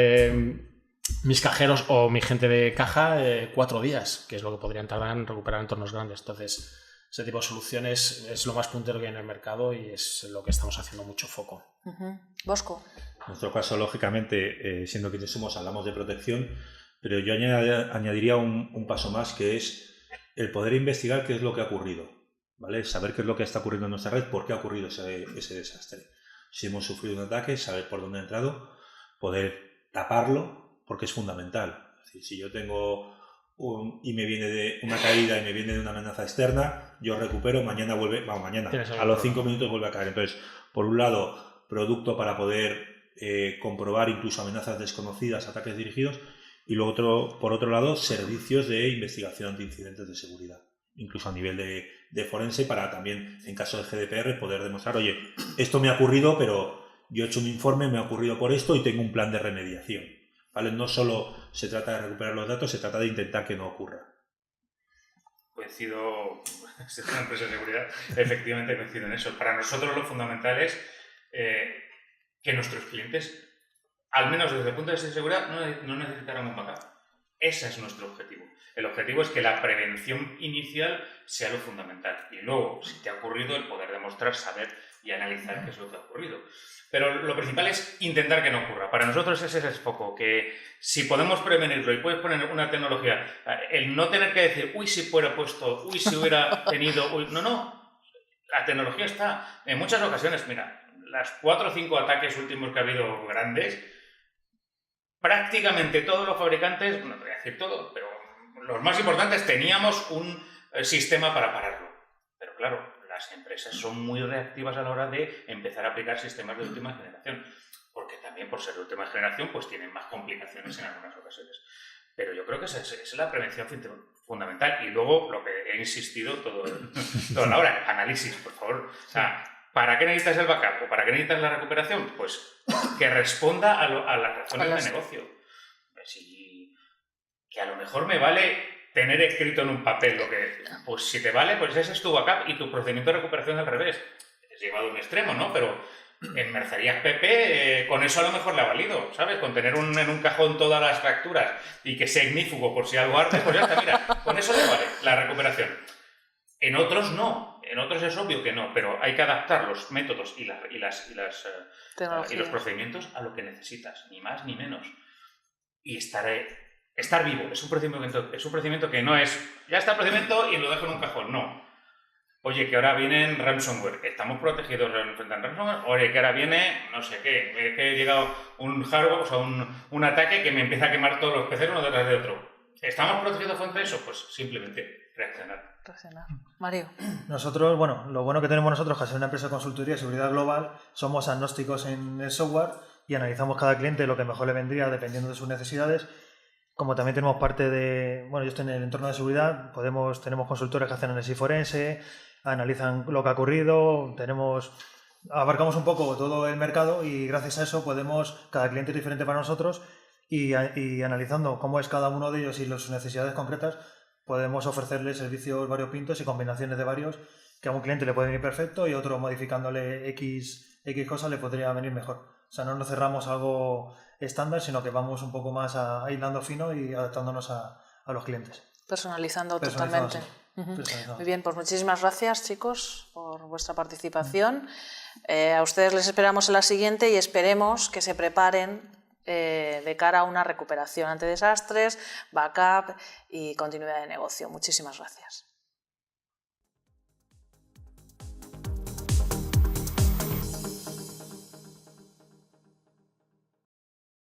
mis cajeros o mi gente de caja 4 días, que es lo que podrían tardar en recuperar entornos grandes. Entonces, ese tipo de soluciones es lo más puntero que hay en el mercado y es lo que estamos haciendo mucho foco. Bosco. En nuestro caso, lógicamente, siendo quienes somos, hablamos de protección, pero yo añadiría un paso más, que es el poder investigar qué es lo que ha ocurrido. ¿Vale? Saber qué es lo que está ocurriendo en nuestra red, por qué ha ocurrido ese desastre. Si hemos sufrido un ataque, saber por dónde ha entrado, poder taparlo, porque es fundamental. Es decir, si yo tengo y me viene de una caída y me viene de una amenaza externa, yo recupero, mañana a los 5 minutos vuelve a caer. Entonces, por un lado, producto para poder comprobar incluso amenazas desconocidas, ataques dirigidos, y luego por otro lado, servicios de investigación ante incidentes de seguridad. Incluso a nivel de forense, para también, en caso de GDPR, poder demostrar, oye, esto me ha ocurrido, pero yo he hecho un informe, me ha ocurrido por esto y tengo un plan de remediación. ¿Vale? No solo se trata de recuperar los datos, se trata de intentar que no ocurra. Coincido, si es una empresa de seguridad, efectivamente coincido en eso. Para nosotros lo fundamental es que nuestros clientes, al menos desde el punto de vista de seguridad, no necesitaran un backup. Ese es nuestro objetivo. El objetivo es que la prevención inicial sea lo fundamental. Y luego, si te ha ocurrido, el poder demostrar, saber y analizar qué es lo que ha ocurrido. Pero lo principal es intentar que no ocurra. Para nosotros ese es el foco, que si podemos prevenirlo y puedes poner una tecnología, el no tener que decir, uy, si fuera puesto, uy, si hubiera tenido, uy, no. La tecnología está. En muchas ocasiones, mira, las 4 o 5 ataques últimos que ha habido grandes, prácticamente todos los fabricantes, no voy a decir todo, pero los más importantes teníamos un sistema para pararlo. Pero claro, las empresas son muy reactivas a la hora de empezar a aplicar sistemas de última generación, porque también por ser de última generación pues tienen más complicaciones en algunas ocasiones. Pero yo creo que esa es la prevención fundamental. Y luego lo que he insistido toda la hora, análisis, por favor. O sea, ¿Para qué necesitas el backup o para qué necesitas la recuperación? Pues que responda a las razones de negocio. Que a lo mejor me vale tener escrito en un papel lo que... Pues si te vale, pues ese es tu backup y tu procedimiento de recuperación al revés. Es llevado a un extremo, ¿no? Pero en mercerías Pepe, con eso a lo mejor le ha valido, ¿sabes? Con tener en un cajón todas las facturas y que sea ignífugo por si algo arde, pues ya está, mira, con eso le vale la recuperación. En otros no, en otros es obvio que no, pero hay que adaptar los métodos y los procedimientos a lo que necesitas, ni más ni menos. Y estar vivo, es un procedimiento que no es, ya está el procedimiento y lo dejo en un cajón, no. Oye, que ahora viene ransomware, ¿estamos protegidos frente al ransomware? Oye, que ahora viene, no sé qué, que he llegado un hardware, o sea, un ataque que me empieza a quemar todos los PCs uno detrás de otro. ¿Estamos protegidos frente a eso? Pues simplemente reaccionar. Mario. Nosotros, bueno, lo bueno que tenemos nosotros, que al ser una empresa de consultoría de seguridad global, somos agnósticos en el software y analizamos cada cliente lo que mejor le vendría dependiendo de sus necesidades. Como también tenemos parte de, bueno, yo estoy en el entorno de seguridad, tenemos consultores que hacen análisis forense, analizan lo que ha ocurrido, abarcamos un poco todo el mercado y gracias a eso cada cliente es diferente para nosotros y analizando cómo es cada uno de ellos y sus necesidades concretas, podemos ofrecerle servicios variopintos y combinaciones de varios que a un cliente le puede venir perfecto y a otro modificándole X cosas le podría venir mejor. O sea, no nos cerramos a algo estándar, sino que vamos un poco más hilando fino y adaptándonos a los clientes. Personalizando totalmente. Muy bien, pues muchísimas gracias, chicos, por vuestra participación. A ustedes les esperamos en la siguiente y esperemos que se preparen de cara a una recuperación ante desastres, backup y continuidad de negocio. Muchísimas gracias.